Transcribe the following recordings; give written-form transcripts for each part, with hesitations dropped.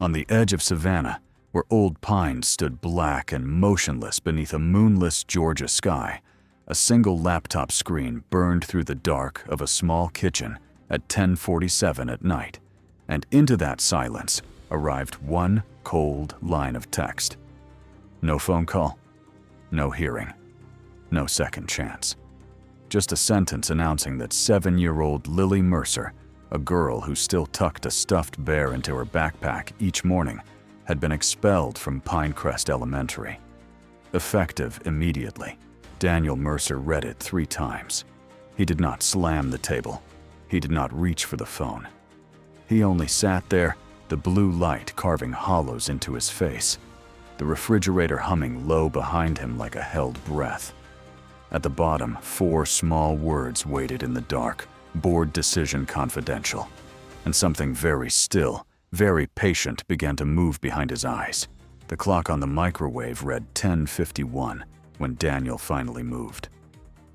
On the edge of Savannah, where old pines stood black and motionless beneath a moonless Georgia sky, a single laptop screen burned through the dark of a small kitchen at 10:47 at night, and into that silence arrived one cold line of text. No phone call, no hearing, no second chance. Just a sentence announcing that 7-year-old Lily Mercer, a girl who still tucked a stuffed bear into her backpack each morning, had been expelled from Pinecrest Elementary. Effective immediately, Daniel Mercer read it 3 times. He did not slam the table. He did not reach for the phone. He only sat there, the blue light carving hollows into his face, the refrigerator humming low behind him like a held breath. At the bottom, 4 small words waited in the dark: Board decision confidential. And something very still, very patient began to move behind his eyes. The clock on the microwave read 10:51 when Daniel finally moved.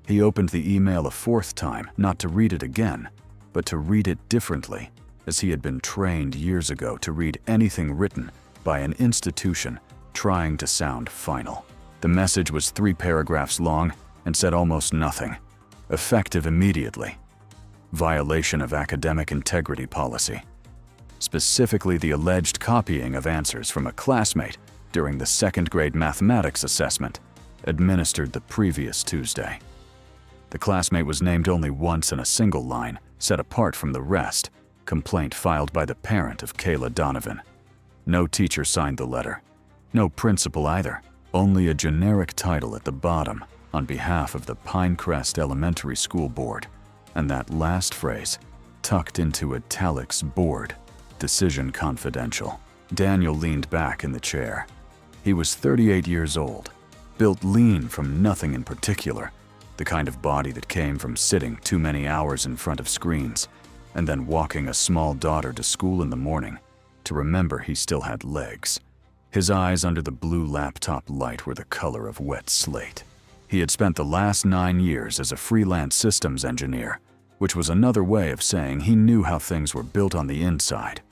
He opened the email a 4th time, not to read it again, but to read it differently, as he had been trained years ago to read anything written by an institution trying to sound final. The message was 3 paragraphs long and said almost nothing. Effective immediately. Violation of academic integrity policy. Specifically the alleged copying of answers from a classmate during the 2nd grade mathematics assessment, administered the previous Tuesday. The classmate was named only once in a single line, set apart from the rest, complaint filed by the parent of Kayla Donovan. No teacher signed the letter. No principal either. Only a generic title at the bottom on behalf of the Pinecrest Elementary School Board, and that last phrase, tucked into italics: board, decision confidential. Daniel leaned back in the chair. He was 38 years old, built lean from nothing in particular, the kind of body that came from sitting too many hours in front of screens and then walking a small daughter to school in the morning to remember he still had legs. His eyes under the blue laptop light were the color of wet slate. He had spent the last 9 years as a freelance systems engineer, which was another way of saying he knew how things were built on the inside.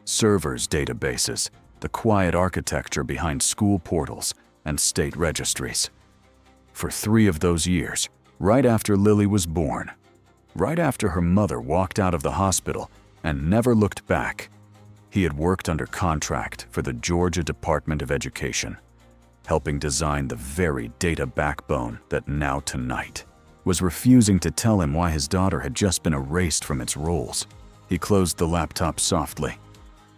Servers, databases, the quiet architecture behind school portals and state registries. For 3 of those years, right after Lily was born, right after her mother walked out of the hospital and never looked back, he had worked under contract for the Georgia Department of Education, helping design the very data backbone that now tonight was refusing to tell him why his daughter had just been erased from its roles. He closed the laptop softly.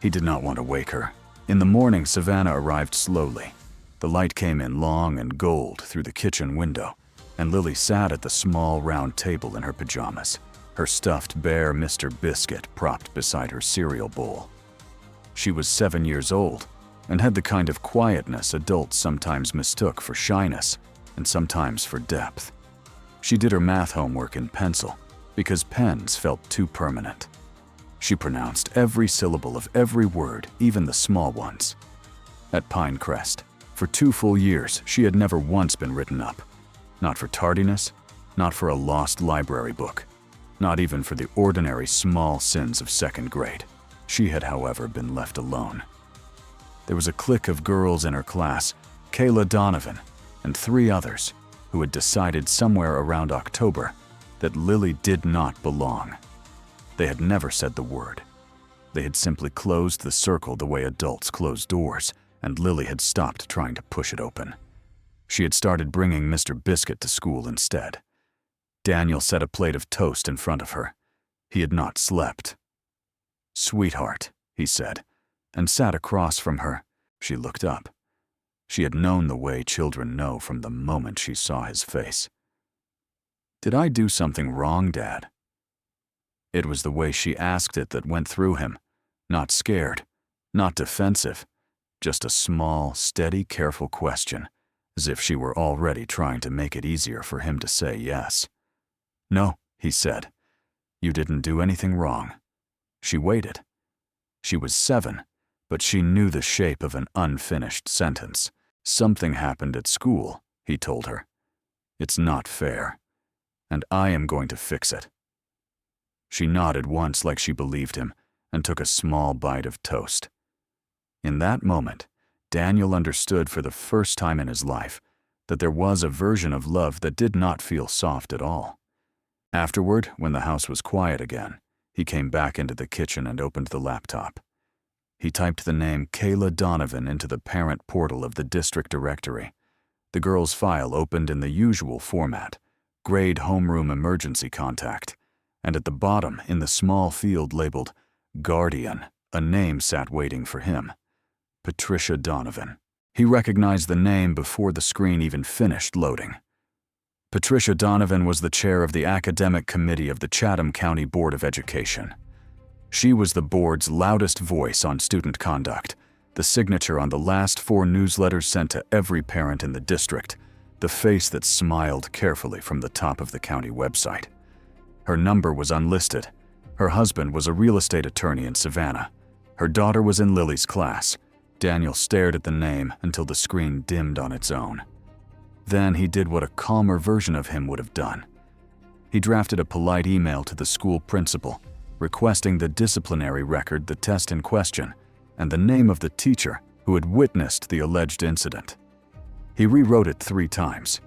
He did not want to wake her. In the morning, Savannah arrived slowly. The light came in long and gold through the kitchen window, and Lily sat at the small round table in her pajamas, her stuffed bear Mr. Biscuit propped beside her cereal bowl. She was 7 years old and had the kind of quietness adults sometimes mistook for shyness and sometimes for depth. She did her math homework in pencil because pens felt too permanent. She pronounced every syllable of every word, even the small ones. At Pinecrest, for 2 full years, she had never once been written up. Not for tardiness, not for a lost library book, not even for the ordinary small sins of 2nd grade. She had, however, been left alone. There was a clique of girls in her class, Kayla Donovan, and 3 others, who had decided somewhere around October that Lily did not belong. They had never said the word. They had simply closed the circle the way adults close doors, and Lily had stopped trying to push it open. She had started bringing Mr. Biscuit to school instead. Daniel set a plate of toast in front of her. He had not slept. "Sweetheart," he said, and sat across from her. She looked up. She had known the way children know from the moment she saw his face. "Did I do something wrong, Dad?" It was the way she asked it that went through him. Not scared, not defensive, just a small, steady, careful question, as if she were already trying to make it easier for him to say yes. "No," he said. "You didn't do anything wrong." She waited. She was 7, but she knew the shape of an unfinished sentence. "Something happened at school," he told her. "It's not fair, and I am going to fix it." She nodded once like she believed him and took a small bite of toast. In that moment, Daniel understood for the first time in his life that there was a version of love that did not feel soft at all. Afterward, when the house was quiet again, he came back into the kitchen and opened the laptop. He typed the name Kayla Donovan into the parent portal of the district directory. The girl's file opened in the usual format, grade homeroom emergency contact, and at the bottom, in the small field labeled Guardian, a name sat waiting for him. Patricia Donovan. He recognized the name before the screen even finished loading. Patricia Donovan was the chair of the academic committee of the Chatham County Board of Education. She was the board's loudest voice on student conduct, the signature on the last 4 newsletters sent to every parent in the district, the face that smiled carefully from the top of the county website. Her number was unlisted. Her husband was a real estate attorney in Savannah. Her daughter was in Lily's class. Daniel stared at the name until the screen dimmed on its own. Then he did what a calmer version of him would have done. He drafted a polite email to the school principal, requesting the disciplinary record, the test in question, and the name of the teacher who had witnessed the alleged incident. He rewrote it 3 times.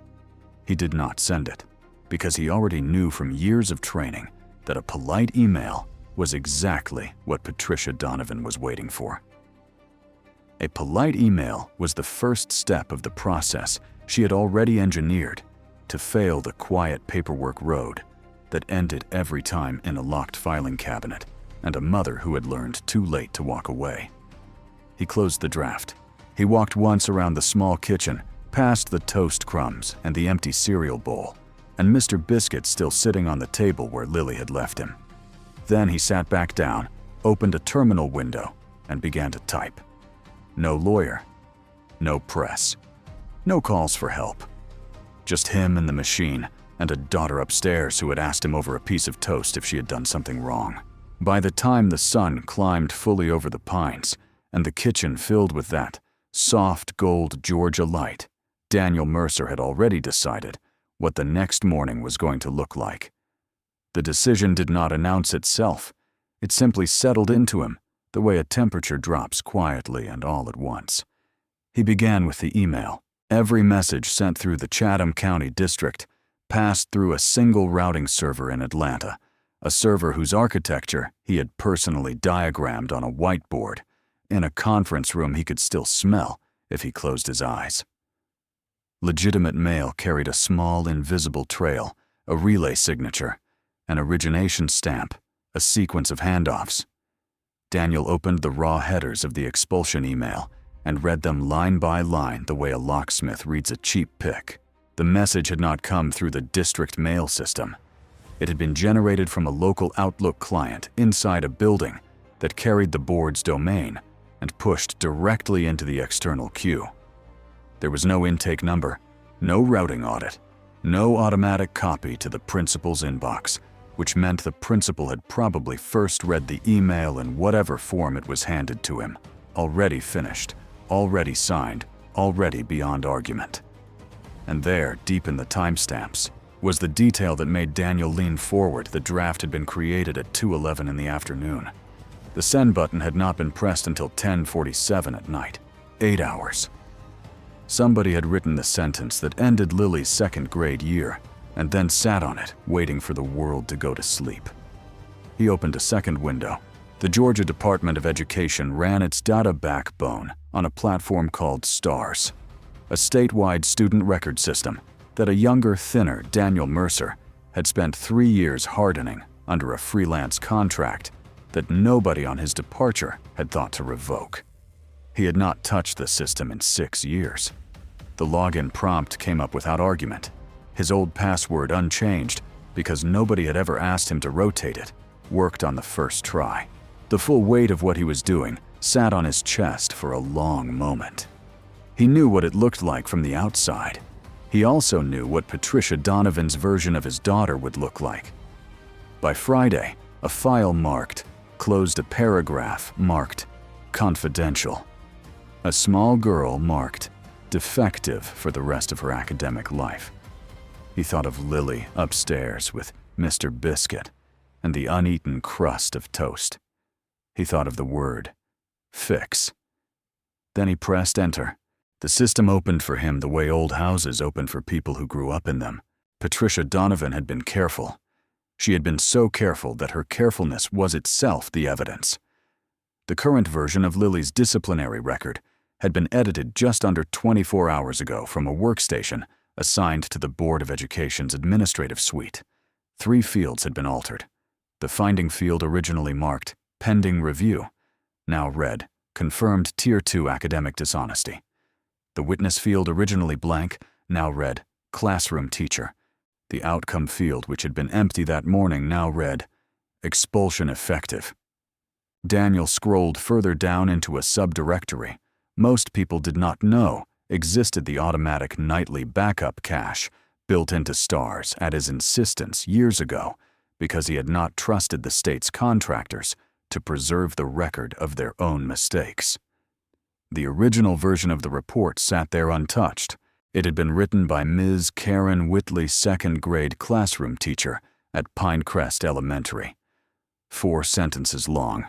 He did not send it, because he already knew from years of training that a polite email was exactly what Patricia Donovan was waiting for. A polite email was the first step of the process she had already engineered to fail the quiet paperwork road that ended every time in a locked filing cabinet and a mother who had learned too late to walk away. He closed the draft. He walked once around the small kitchen, past the toast crumbs and the empty cereal bowl, and Mr. Biscuit still sitting on the table where Lily had left him. Then he sat back down, opened a terminal window, and began to type. No lawyer, no press, no calls for help. Just him and the machine, and a daughter upstairs who had asked him over a piece of toast if she had done something wrong. By the time the sun climbed fully over the pines, and the kitchen filled with that soft gold Georgia light, Daniel Mercer had already decided what the next morning was going to look like. The decision did not announce itself. It simply settled into him, the way a temperature drops quietly and all at once. He began with the email. Every message sent through the Chatham County District passed through a single routing server in Atlanta, a server whose architecture he had personally diagrammed on a whiteboard, in a conference room he could still smell if he closed his eyes. Legitimate mail carried a small invisible trail, a relay signature, an origination stamp, a sequence of handoffs. Daniel opened the raw headers of the expulsion email and read them line by line the way a locksmith reads a cheap pick. The message had not come through the district mail system. It had been generated from a local Outlook client inside a building that carried the board's domain and pushed directly into the external queue. There was no intake number, no routing audit, no automatic copy to the principal's inbox, which meant the principal had probably first read the email in whatever form it was handed to him, already finished, already signed, already beyond argument. And there, deep in the timestamps, was the detail that made Daniel lean forward. The draft had been created at 2:11 in the afternoon. The send button had not been pressed until 10:47 at night, 8 hours. Somebody had written the sentence that ended Lily's 2nd grade year, and then sat on it, waiting for the world to go to sleep. He opened a second window. The Georgia Department of Education ran its data backbone on a platform called STARS, a statewide student record system that a younger, thinner Daniel Mercer had spent 3 years hardening under a freelance contract that nobody on his departure had thought to revoke. He had not touched the system in 6 years. The login prompt came up without argument, his old password unchanged because nobody had ever asked him to rotate it, worked on the first try. The full weight of what he was doing sat on his chest for a long moment. He knew what it looked like from the outside. He also knew what Patricia Donovan's version of his daughter would look like. By Friday, a file marked closed a paragraph marked confidential. A small girl marked defective for the rest of her academic life. He thought of Lily upstairs with Mr. Biscuit and the uneaten crust of toast. He thought of the word fix Then he pressed enter. The system opened for him the way old houses open for people who grew up in them. Patricia Donovan had been careful. She had been so careful that her carefulness was itself the evidence. The current version of Lily's disciplinary record had been edited just under 24 hours ago from a workstation assigned to the Board of Education's administrative suite. 3 fields had been altered. The finding field originally marked pending review now read confirmed Tier 2 academic dishonesty. The witness field originally blank now read classroom teacher. The outcome field, which had been empty that morning, now read expulsion effective. Daniel scrolled further down into a subdirectory. Most people did not know existed the automatic nightly backup cache built into stars at his insistence years ago because he had not trusted the state's contractors to preserve the record of their own mistakes. The original version of the report sat there untouched. It had been written by Ms. Karen Whitley, second-grade classroom teacher at Pinecrest Elementary. 4 sentences long.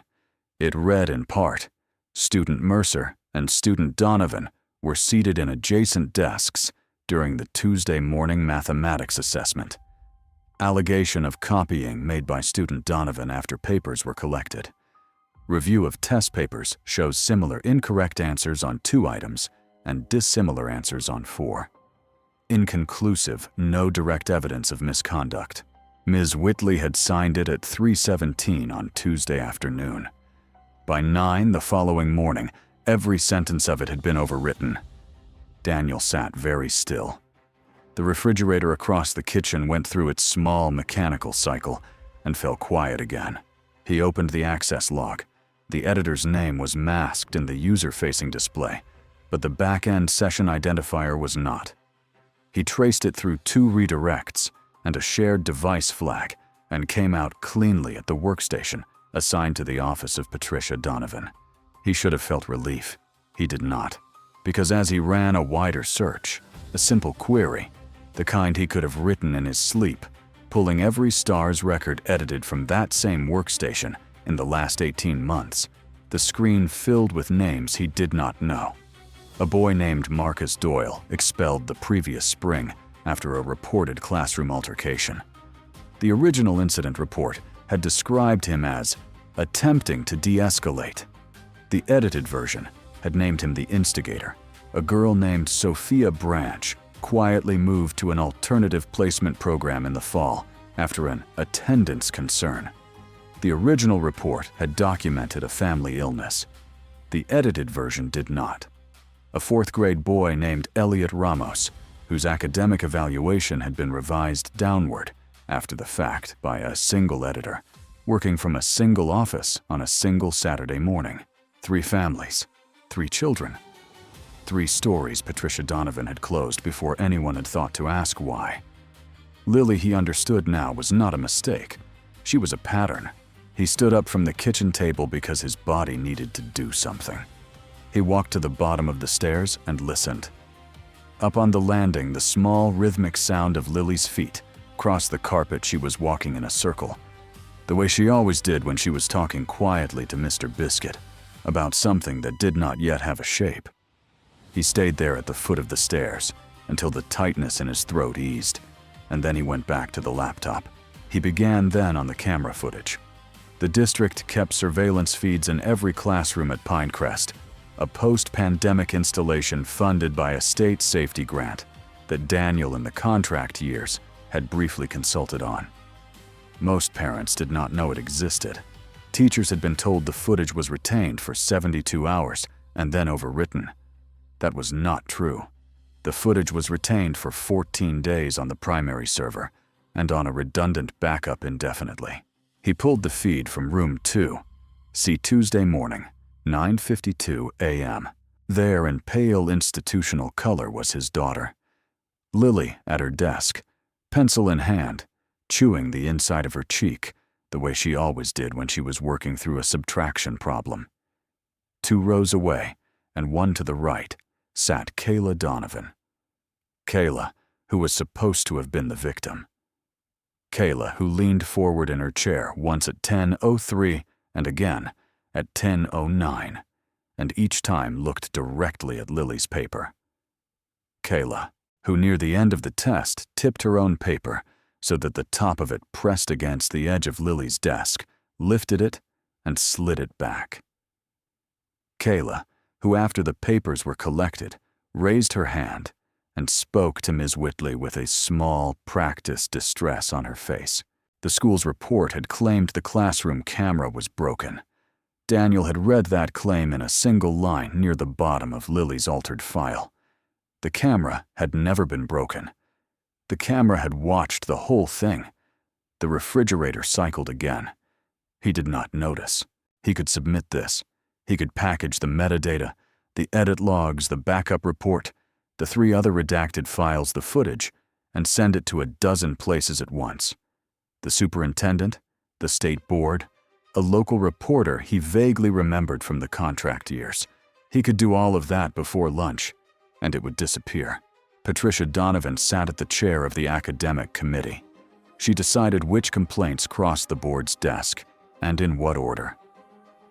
It read in part, Student Mercer and Student Donovan were seated in adjacent desks during the Tuesday morning mathematics assessment. Allegation of copying made by Student Donovan after papers were collected. Review of test papers shows similar incorrect answers on 2 items and dissimilar answers on 4. Inconclusive, no direct evidence of misconduct. Ms. Whitley had signed it at 3:17 on Tuesday afternoon. By 9 the following morning, every sentence of it had been overwritten. Daniel sat very still. The refrigerator across the kitchen went through its small mechanical cycle and fell quiet again. He opened the access log. The editor's name was masked in the user-facing display, but the back-end session identifier was not. He traced it through 2 redirects and a shared device flag and came out cleanly at the workstation assigned to the office of Patricia Donovan. He should have felt relief. He did not, because as he ran a wider search, a simple query, the kind he could have written in his sleep, pulling every STARS record edited from that same workstation in the last 18 months, the screen filled with names he did not know. A boy named Marcus Doyle expelled the previous spring after a reported classroom altercation. The original incident report had described him as attempting to de-escalate. The edited version had named him the instigator. A girl named Sophia Branch quietly moved to an alternative placement program in the fall after an attendance concern. The original report had documented a family illness. The edited version did not. A 4th-grade boy named Elliot Ramos, whose academic evaluation had been revised downward after the fact by a single editor, working from a single office on a single Saturday morning. 3 families, 3 children. 3 stories Patricia Donovan had closed before anyone had thought to ask why. Lily, he understood now, was not a mistake. She was a pattern. He stood up from the kitchen table because his body needed to do something. He walked to the bottom of the stairs and listened. Up on the landing, the small, rhythmic sound of Lily's feet crossed the carpet. She was walking in a circle, the way she always did when she was talking quietly to Mr. Biscuit about something that did not yet have a shape. He stayed there at the foot of the stairs until the tightness in his throat eased, and then he went back to the laptop. He began then on the camera footage. The district kept surveillance feeds in every classroom at Pinecrest, a post-pandemic installation funded by a state safety grant that Daniel in the contract years had briefly consulted on. Most parents did not know it existed. Teachers had been told the footage was retained for 72 hours and then overwritten. That was not true. The footage was retained for 14 days on the primary server and on a redundant backup indefinitely. He pulled the feed from room 2. See Tuesday morning, 9:52 a.m. There in pale institutional color was his daughter. Lily at her desk, pencil in hand, chewing the inside of her cheek, the way she always did when she was working through a subtraction problem. 2 rows away, and 1 to the right, sat Kayla Donovan. Kayla, who was supposed to have been the victim. Kayla, who leaned forward in her chair once at 10:03 and again at 10:09, and each time looked directly at Lily's paper. Kayla, who near the end of the test tipped her own paper so that the top of it pressed against the edge of Lily's desk, lifted it and slid it back. Kayla, who after the papers were collected, raised her hand and spoke to Ms. Whitley with a small, practiced distress on her face. The school's report had claimed the classroom camera was broken. Daniel had read that claim in a single line near the bottom of Lily's altered file. The camera had never been broken. The camera had watched the whole thing. The refrigerator cycled again. He did not notice. He could submit this. He could package the metadata, the edit logs, the backup report, the 3 other redacted files, the footage, and send it to a dozen places at once. The superintendent, the state board, a local reporter he vaguely remembered from the contract years. He could do all of that before lunch, and it would disappear. Patricia Donovan sat at the chair of the academic committee. She decided which complaints crossed the board's desk, and in what order.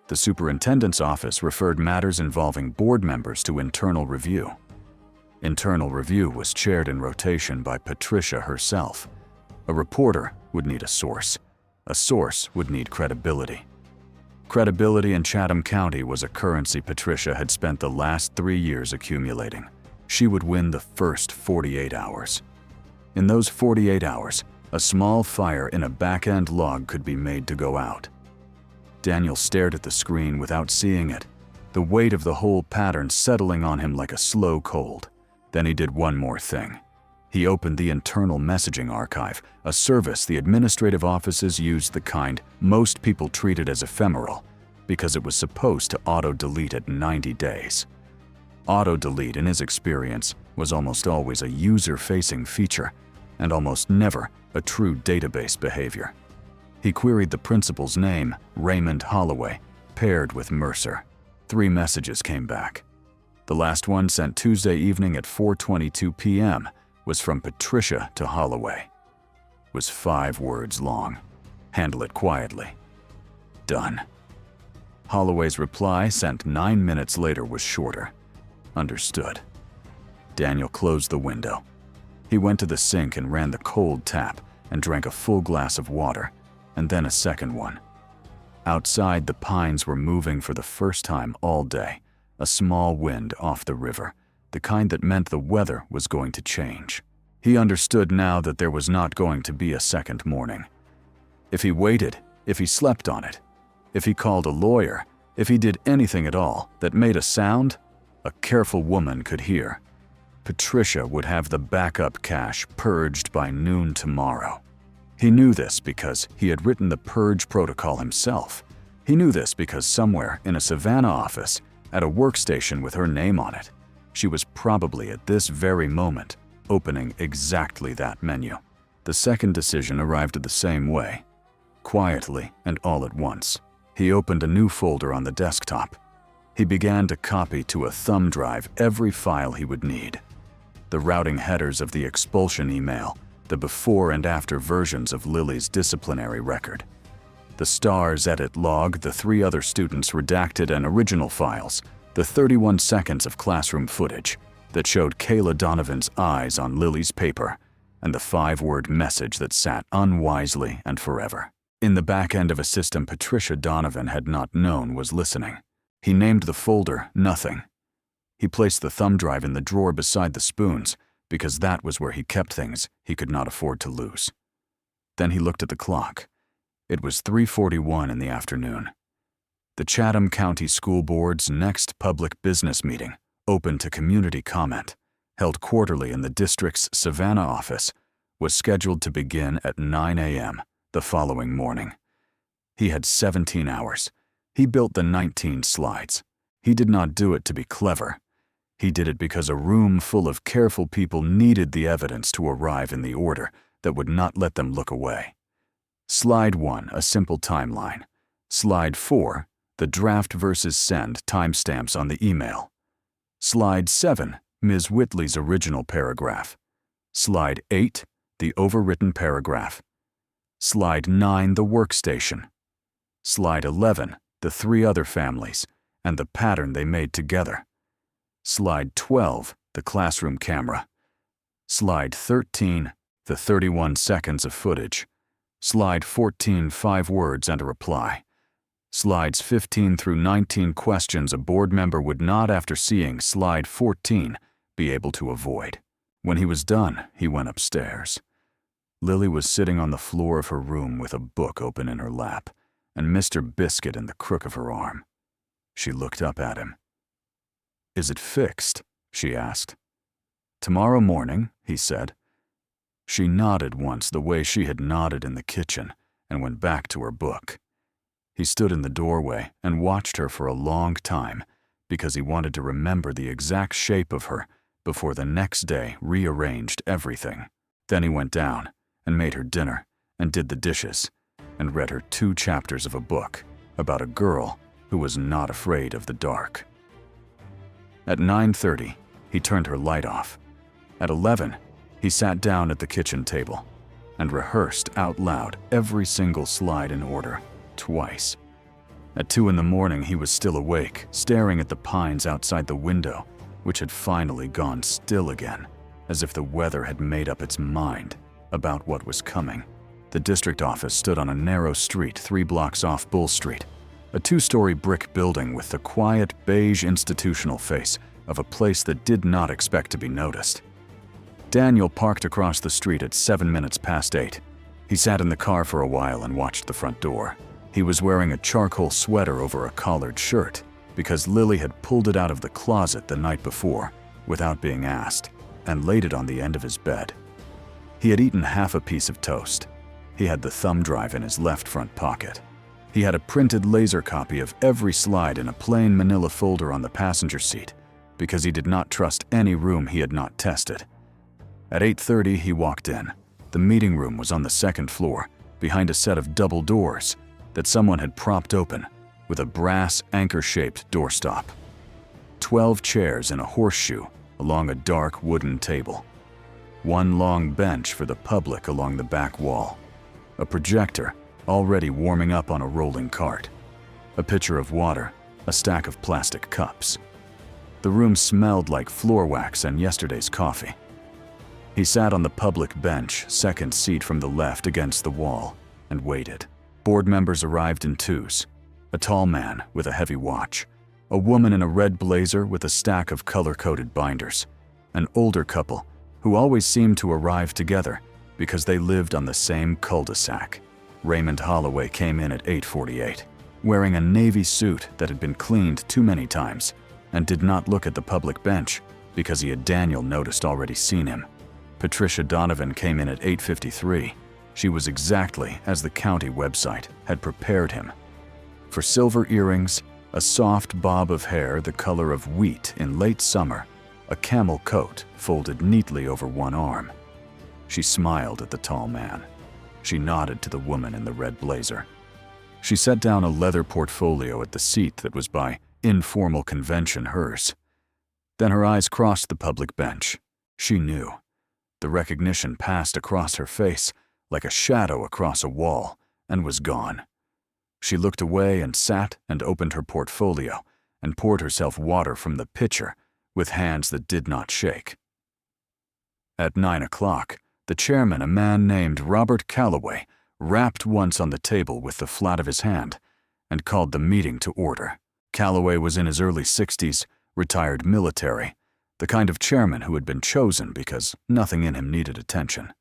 The superintendent's office referred matters involving board members to internal review. Internal review was chaired in rotation by Patricia herself. A reporter would need a source. A source would need credibility. Credibility in Chatham County was a currency Patricia had spent the last 3 years accumulating. She would win the first 48 hours. In those 48 hours, a small fire in a back-end log could be made to go out. Daniel stared at the screen without seeing it, the weight of the whole pattern settling on him like a slow cold. Then he did one more thing. He opened the internal messaging archive, a service the administrative offices used, the kind most people treated as ephemeral, because it was supposed to auto-delete at 90 days. Auto-delete, in his experience, was almost always a user-facing feature, and almost never a true database behavior. He queried the principal's name, Raymond Holloway, paired with Mercer. 3 messages came back. The last one, sent Tuesday evening at 4:22 p.m., was from Patricia to Holloway. It was 5 words long. Handle it quietly. Done. Holloway's reply, sent 9 minutes later, was shorter. Understood. Daniel closed the window. He went to the sink and ran the cold tap and drank a full glass of water, and then a second one. Outside, the pines were moving for the first time all day, a small wind off the river, the kind that meant the weather was going to change. He understood now that there was not going to be a second morning. If he waited, if he slept on it, if he called a lawyer, if he did anything at all that made a sound, a careful woman could hear. Patricia would have the backup cache purged by noon tomorrow. He knew this because he had written the purge protocol himself. He knew this because somewhere in a Savannah office, at a workstation with her name on it, she was probably at this very moment opening exactly that menu. The second decision arrived the same way. Quietly and all at once, he opened a new folder on the desktop. He began to copy to a thumb drive every file he would need. The routing headers of the expulsion email, the before and after versions of Lily's disciplinary record, the STARS edit log, the 3 other students' redacted and original files, the 31 seconds of classroom footage that showed Kayla Donovan's eyes on Lily's paper, and the 5-word message that sat unwisely and forever in the back end of a system Patricia Donovan had not known was listening. He named the folder Nothing. He placed the thumb drive in the drawer beside the spoons, because that was where he kept things he could not afford to lose. Then he looked at the clock. It was 3:41 in the afternoon. The Chatham County School Board's next public business meeting, open to community comment, held quarterly in the district's Savannah office, was scheduled to begin at 9 a.m. the following morning. He had 17 hours. He built the 19 slides. He did not do it to be clever. He did it because a room full of careful people needed the evidence to arrive in the order that would not let them look away. Slide 1, a simple timeline. Slide 4, the draft versus send timestamps on the email. Slide 7, Ms. Whitley's original paragraph. Slide 8, the overwritten paragraph. Slide 9, the workstation. Slide 11, the 3 other families, and the pattern they made together. Slide 12, the classroom camera. Slide 13, the 31 seconds of footage. Slide 14, 5 words and a reply. Slides 15 through 19, questions a board member would not, after seeing slide 14, be able to avoid. When he was done, he went upstairs. Lily was sitting on the floor of her room with a book open in her lap and Mr. Biscuit in the crook of her arm. She looked up at him. "Is it fixed?" she asked. "Tomorrow morning," he said. She nodded once the way she had nodded in the kitchen and went back to her book. He stood in the doorway and watched her for a long time because he wanted to remember the exact shape of her before the next day rearranged everything. Then he went down and made her dinner and did the dishes and read her 2 chapters of a book about a girl who was not afraid of the dark. At 9:30, he turned her light off. At 11, he sat down at the kitchen table and rehearsed out loud every single slide in order, twice. At 2 in the morning, he was still awake, staring at the pines outside the window, which had finally gone still again, as if the weather had made up its mind about what was coming. The district office stood on a narrow street 3 blocks off Bull Street, a 2-story brick building with the quiet, beige institutional face of a place that did not expect to be noticed. Daniel parked across the street at 7 minutes past 8. He sat in the car for a while and watched the front door. He was wearing a charcoal sweater over a collared shirt because Lily had pulled it out of the closet the night before without being asked and laid it on the end of his bed. He had eaten half a piece of toast. He had the thumb drive in his left front pocket. He had a printed laser copy of every slide in a plain manila folder on the passenger seat because he did not trust any room he had not tested. At 8:30, he walked in. The meeting room was on the 2nd floor, behind a set of double doors that someone had propped open with a brass anchor-shaped doorstop. 12 chairs in a horseshoe along a dark wooden table. 1 long bench for the public along the back wall. A projector already warming up on a rolling cart. A pitcher of water, a stack of plastic cups. The room smelled like floor wax and yesterday's coffee. He sat on the public bench, 2nd seat from the left against the wall, and waited. Board members arrived in 2s. A tall man with a heavy watch. A woman in a red blazer with a stack of color-coded binders. An older couple who always seemed to arrive together because they lived on the same cul-de-sac. Raymond Holloway came in at 8:48, wearing a navy suit that had been cleaned too many times, and did not look at the public bench because he had Daniel noticed already seen him. Patricia Donovan came in at 8:53. She was exactly as the county website had prepared him. For silver earrings, a soft bob of hair the color of wheat in late summer, a camel coat folded neatly over one arm. She smiled at the tall man. She nodded to the woman in the red blazer. She set down a leather portfolio at the seat that was by informal convention hers. Then her eyes crossed the public bench. She knew. The recognition passed across her face like a shadow across a wall and was gone. She looked away and sat and opened her portfolio and poured herself water from the pitcher with hands that did not shake. At 9 o'clock, the chairman, a man named Robert Calloway, rapped once on the table with the flat of his hand and called the meeting to order. Calloway was in his early 60s, retired military, the kind of chairman who had been chosen because nothing in him needed attention.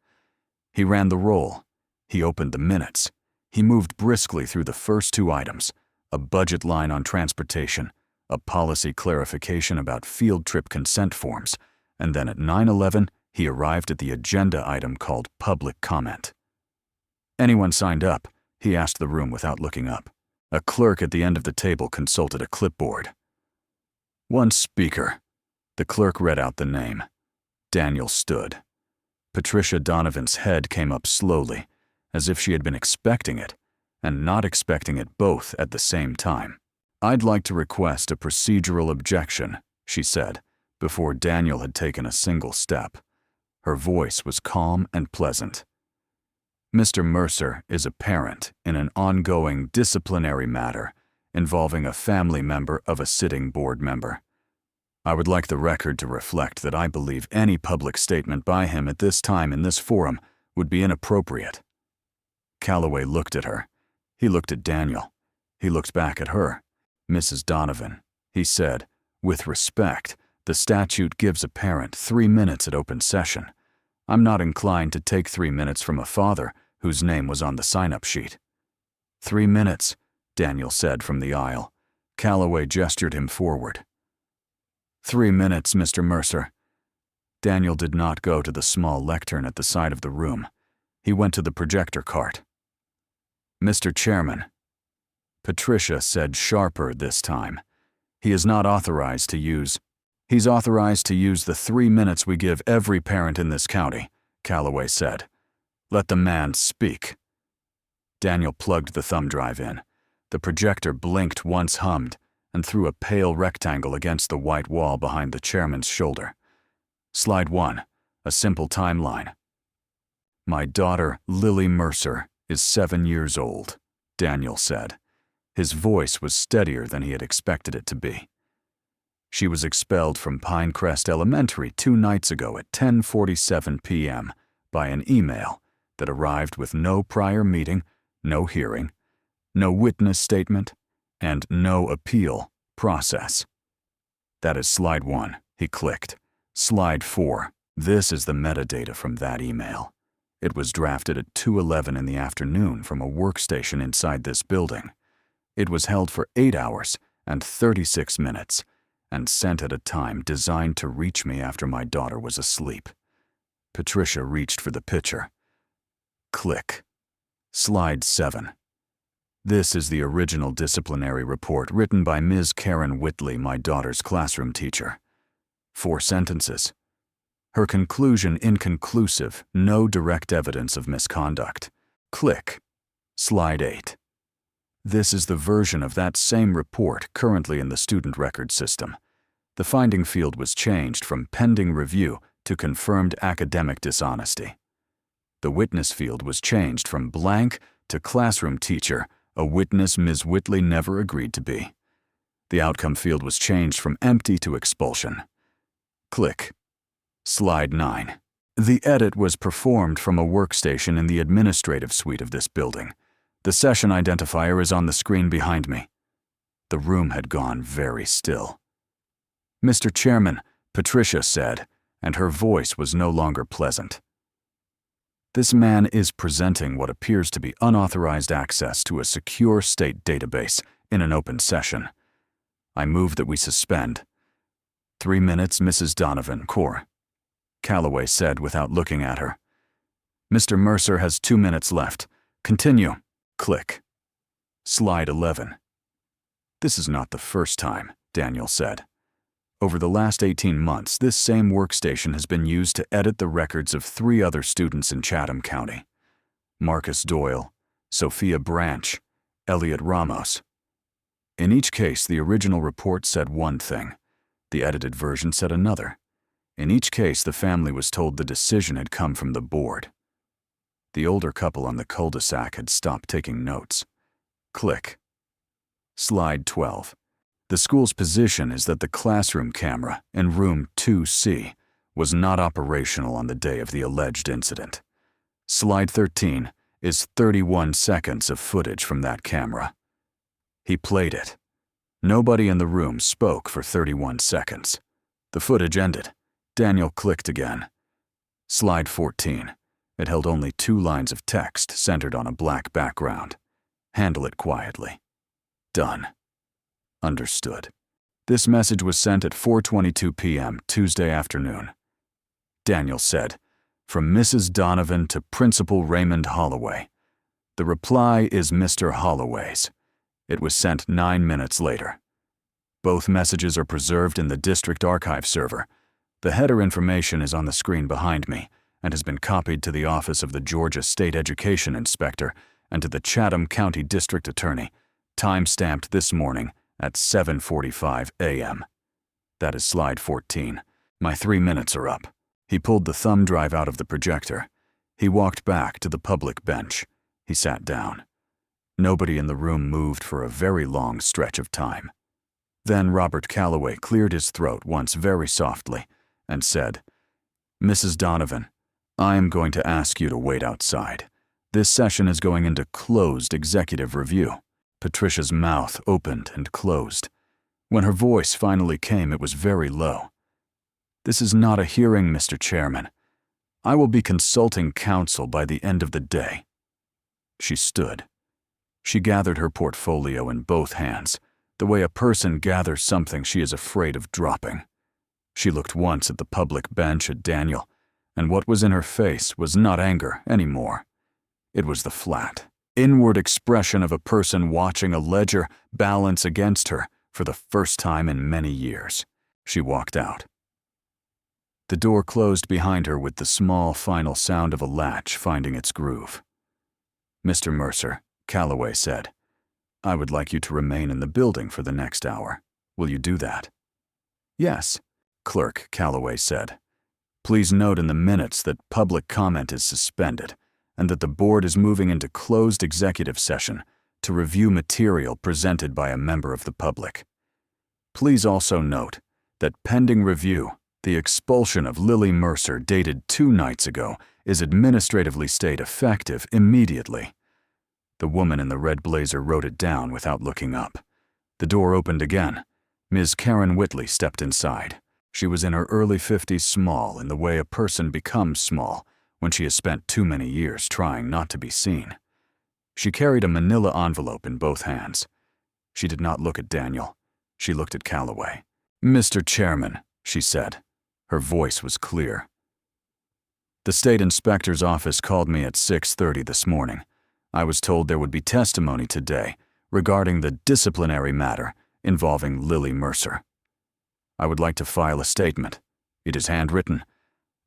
He ran the roll. He opened the minutes. He moved briskly through the first 2 items, a budget line on transportation, a policy clarification about field trip consent forms, and then at 9:11, he arrived at the agenda item called public comment. Anyone signed up? He asked the room without looking up. A clerk at the end of the table consulted a clipboard. "One speaker." The clerk read out the name. Daniel stood. Patricia Donovan's head came up slowly, as if she had been expecting it, and not expecting it both at the same time. "I'd like to request a procedural objection," she said, before Daniel had taken a single step. Her voice was calm and pleasant. "Mr. Mercer is a parent in an ongoing disciplinary matter involving a family member of a sitting board member. I would like the record to reflect that I believe any public statement by him at this time in this forum would be inappropriate. Calloway looked at her. He looked at Daniel. He looked back at her. Mrs. Donovan, he said, with respect, the statute gives a parent 3 minutes at open session. I'm not inclined to take 3 minutes from a father whose name was on the sign-up sheet. 3 minutes, Daniel said from the aisle. Calloway gestured him forward. 3 minutes, Mr. Mercer. Daniel did not go to the small lectern at the side of the room. He went to the projector cart. Mr. Chairman, Patricia said sharper this time. He's authorized to use the 3 minutes we give every parent in this county, Calloway said. Let the man speak. Daniel plugged the thumb drive in. The projector blinked once, hummed, and threw a pale rectangle against the white wall behind the chairman's shoulder. Slide 1, a simple timeline. My daughter, Lily Mercer, is 7 years old, Daniel said. His voice was steadier than he had expected it to be. She was expelled from Pinecrest Elementary 2 nights ago at 10:47 p.m. by an email that arrived with no prior meeting, no hearing, no witness statement, and no appeal process. That is slide 1, he clicked. Slide 4, this is the metadata from that email. It was drafted at 2:11 in the afternoon from a workstation inside this building. It was held for 8 hours and 36 minutes and sent at a time designed to reach me after my daughter was asleep. Patricia reached for the picture. Click. Slide 7. This is the original disciplinary report written by Ms. Karen Whitley, my daughter's classroom teacher. 4 sentences. Her conclusion inconclusive, no direct evidence of misconduct. Click. Slide 8. This is the version of that same report currently in the student record system. The finding field was changed from pending review to confirmed academic dishonesty. The witness field was changed from blank to classroom teacher, a witness Ms. Whitley never agreed to be. The outcome field was changed from empty to expulsion. Click. Slide 9. The edit was performed from a workstation in the administrative suite of this building. The session identifier is on the screen behind me. The room had gone very still. Mr. Chairman, Patricia said, and her voice was no longer pleasant. This man is presenting what appears to be unauthorized access to a secure state database in an open session. I move that we suspend. 3 minutes, Mrs. Donovan, Cor. Calloway said without looking at her. Mr. Mercer has 2 minutes left. Continue. Click. Slide 11. This is not the first time, Daniel said. Over the last 18 months, this same workstation has been used to edit the records of 3 other students in Chatham County. Marcus Doyle, Sophia Branch, Elliot Ramos. In each case, the original report said one thing. The edited version said another. In each case, the family was told the decision had come from the board. The older couple on the cul-de-sac had stopped taking notes. Click. Slide 12. The school's position is that the classroom camera in room 2C was not operational on the day of the alleged incident. Slide 13 is 31 seconds of footage from that camera. He played it. Nobody in the room spoke for 31 seconds. The footage ended. Daniel clicked again. Slide 14. It held only 2 lines of text centered on a black background. Handle it quietly. Done. Understood. This message was sent at 4:22 p.m. Tuesday afternoon. Daniel said, from Mrs. Donovan to Principal Raymond Holloway. The reply is Mr. Holloway's. It was sent 9 minutes later. Both messages are preserved in the district archive server. The header information is on the screen behind me and has been copied to the office of the Georgia State Education Inspector and to the Chatham County District Attorney, time-stamped this morning at 7:45 a.m. That is slide 14. My 3 minutes are up. He pulled the thumb drive out of the projector. He walked back to the public bench. He sat down. Nobody in the room moved for a very long stretch of time. Then Robert Calloway cleared his throat once very softly and said, "Mrs. Donovan, I am going to ask you to wait outside. This session is going into closed executive review." Patricia's mouth opened and closed. When her voice finally came, it was very low. "This is not a hearing, Mr. Chairman. I will be consulting counsel by the end of the day." She stood. She gathered her portfolio in both hands, the way a person gathers something she is afraid of dropping. She looked once at the public bench at Daniel, and what was in her face was not anger anymore. It was the flat, inward expression of a person watching a ledger balance against her for the first time in many years. She walked out. The door closed behind her with the small final sound of a latch finding its groove. "Mr. Mercer," Calloway said, "I would like you to remain in the building for the next hour. Will you do that?" "Yes," Clerk Calloway said. "Please note in the minutes that public comment is suspended and that the board is moving into closed executive session to review material presented by a member of the public. Please also note that pending review, the expulsion of Lily Mercer dated 2 nights ago is administratively stayed effective immediately." The woman in the red blazer wrote it down without looking up. The door opened again. Ms. Karen Whitley stepped inside. She was in her early 50s, small in the way a person becomes small when she has spent too many years trying not to be seen. She carried a manila envelope in both hands. She did not look at Daniel. She looked at Calloway. "Mr. Chairman," she said. Her voice was clear. "The state inspector's office called me at 6:30 this morning. I was told there would be testimony today regarding the disciplinary matter involving Lily Mercer. I would like to file a statement. It is handwritten.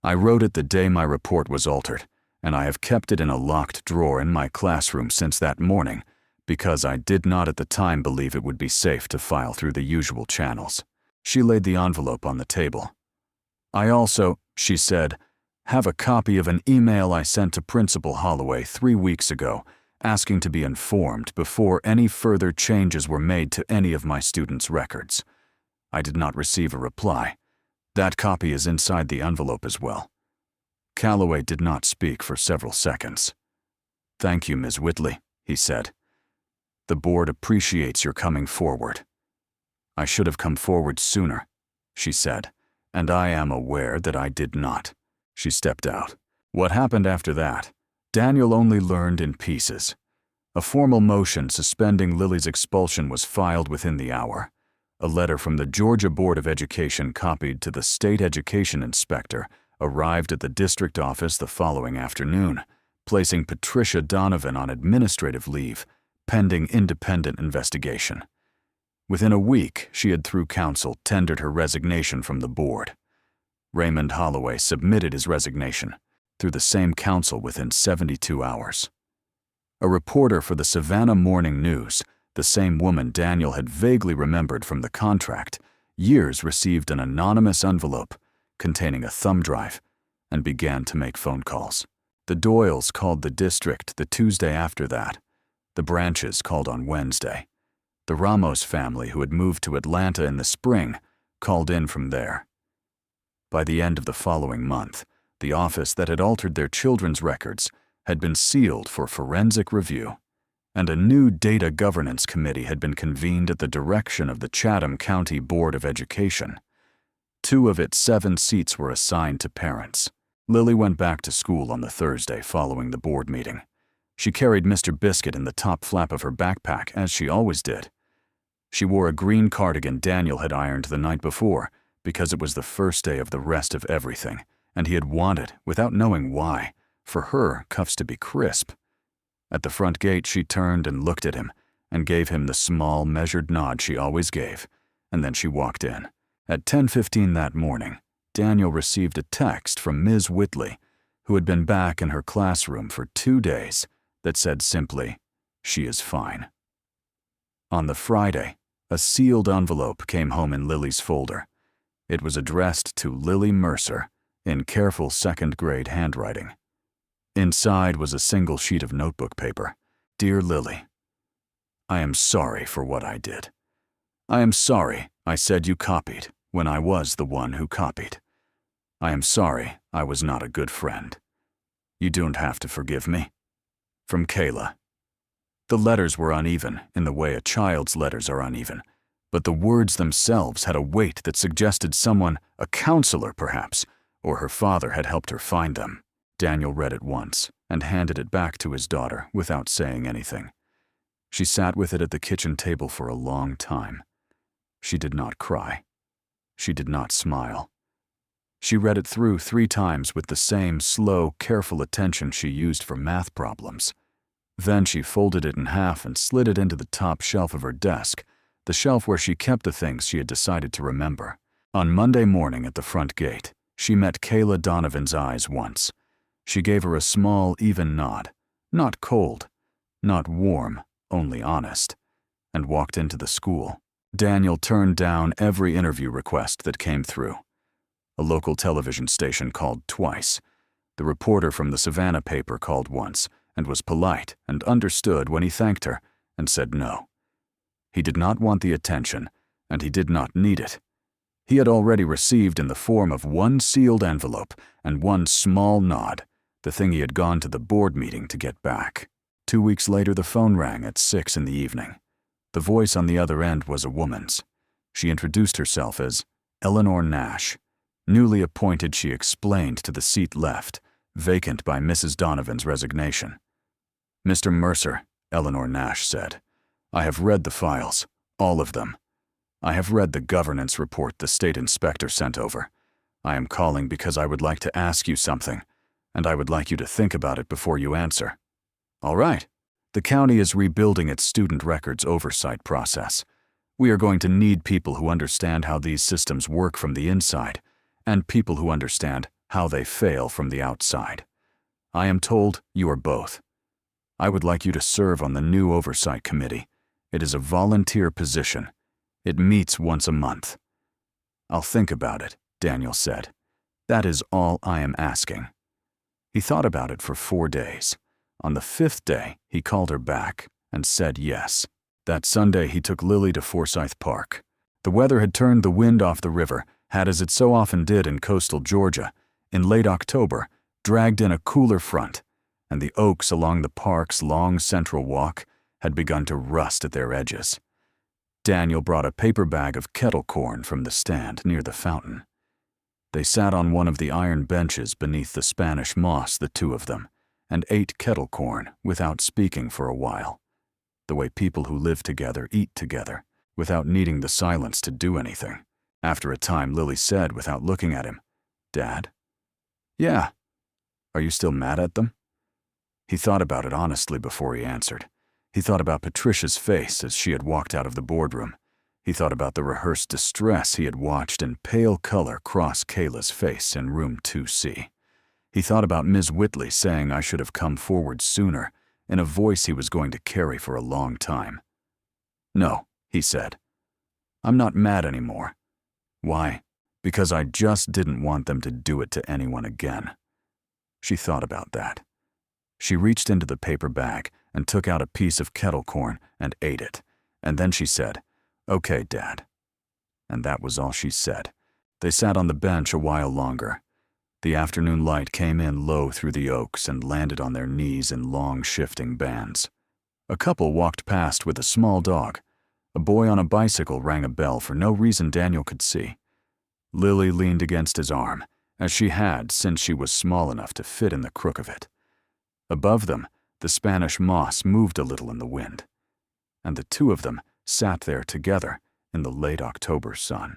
I wrote it the day my report was altered, and I have kept it in a locked drawer in my classroom since that morning because I did not at the time believe it would be safe to file through the usual channels." She laid the envelope on the table. "I also," she said, "have a copy of an email I sent to Principal Holloway 3 weeks ago asking to be informed before any further changes were made to any of my students' records. I did not receive a reply. That copy is inside the envelope as well." Calloway did not speak for several seconds. "Thank you, Ms. Whitley," he said. "The board appreciates your coming forward." "I should have come forward sooner," she said, "and I am aware that I did not." She stepped out. What happened after that, Daniel only learned in pieces. A formal motion suspending Lily's expulsion was filed within the hour. A letter from the Georgia Board of Education copied to the state education inspector arrived at the district office the following afternoon, placing Patricia Donovan on administrative leave, pending independent investigation. Within a week, she had through counsel tendered her resignation from the board. Raymond Holloway submitted his resignation through the same counsel within 72 hours. A reporter for the Savannah Morning News, the same woman Daniel had vaguely remembered from the contract, years received an anonymous envelope containing a thumb drive and began to make phone calls. The Doyles called the district the Tuesday after that. The Branches called on Wednesday. The Ramos family, who had moved to Atlanta in the spring, called in from there. By the end of the following month, the office that had altered their children's records had been sealed for forensic review, and a new data governance committee had been convened at the direction of the Chatham County Board of Education. 2 of its 7 seats were assigned to parents. Lily went back to school on the Thursday following the board meeting. She carried Mr. Biscuit in the top flap of her backpack, as she always did. She wore a green cardigan Daniel had ironed the night before because it was the first day of the rest of everything, and he had wanted, without knowing why, for her cuffs to be crisp. At the front gate, she turned and looked at him and gave him the small, measured nod she always gave, and then she walked in. At 10:15 that morning, Daniel received a text from Ms. Whitley, who had been back in her classroom for 2 days, that said simply, "She is fine." On the Friday, a sealed envelope came home in Lily's folder. It was addressed to Lily Mercer in careful 2nd grade handwriting. Inside was a single sheet of notebook paper. "Dear Lily, I am sorry for what I did. I am sorry I said you copied when I was the one who copied. I am sorry I was not a good friend. You don't have to forgive me. From Kayla. The letters were uneven in the way a child's letters are uneven, but the words themselves had a weight that suggested someone, a counselor perhaps, or her father had helped her find them. Daniel read it once and handed it back to his daughter without saying anything. She sat with it at the kitchen table for a long time. She did not cry. She did not smile. She read it through 3 times with the same slow, careful attention she used for math problems. Then she folded it in half and slid it into the top shelf of her desk, the shelf where she kept the things she had decided to remember. On Monday morning at the front gate, she met Kayla Donovan's eyes once. She gave her a small, even nod, not cold, not warm, only honest, and walked into the school. Daniel turned down every interview request that came through. A local television station called twice. The reporter from the Savannah paper called once and was polite and understood when he thanked her and said no. He did not want the attention, and he did not need it. He had already received in the form of 1 sealed envelope and 1 small nod, the thing he had gone to the board meeting to get back. 2 weeks later, the phone rang at 6 in the evening. The voice on the other end was a woman's. She introduced herself as Eleanor Nash. Newly appointed, she explained to the seat left, vacant by Mrs. Donovan's resignation. Mr. Mercer, Eleanor Nash said, I have read the files, all of them. I have read the governance report the state inspector sent over. I am calling because I would like to ask you something, and I would like you to think about it before you answer. All right. The county is rebuilding its student records oversight process. We are going to need people who understand how these systems work from the inside, and people who understand how they fail from the outside. I am told you are both. I would like you to serve on the new oversight committee. It is a volunteer position. It meets once a month. I'll think about it, Daniel said. That is all I am asking. He thought about it for 4 days. On the 5th day, he called her back and said yes. That Sunday, he took Lily to Forsyth Park. The weather had turned the wind off the river, had, as it so often did in coastal Georgia, in late October, dragged in a cooler front, and the oaks along the park's long central walk had begun to rust at their edges. Daniel brought a paper bag of kettle corn from the stand near the fountain. They sat on one of the iron benches beneath the Spanish moss, the 2 of them, and ate kettle corn without speaking for a while, the way people who live together eat together, without needing the silence to do anything. After a time, Lily said without looking at him, Dad? Yeah. Are you still mad at them? He thought about it honestly before he answered. He thought about Patricia's face as she had walked out of the boardroom. He thought about the rehearsed distress he had watched in pale color cross Kayla's face in room 2C. He thought about Ms. Whitley saying I should have come forward sooner, in a voice he was going to carry for a long time. No, he said. I'm not mad anymore. Why? Because I just didn't want them to do it to anyone again. She thought about that. She reached into the paper bag and took out a piece of kettle corn and ate it, and then she said, Okay, Dad. And that was all she said. They sat on the bench a while longer. The afternoon light came in low through the oaks and landed on their knees in long shifting bands. A couple walked past with a small dog. A boy on a bicycle rang a bell for no reason Daniel could see. Lily leaned against his arm, as she had since she was small enough to fit in the crook of it. Above them, the Spanish moss moved a little in the wind, and the 2 of them sat there together in the late October sun.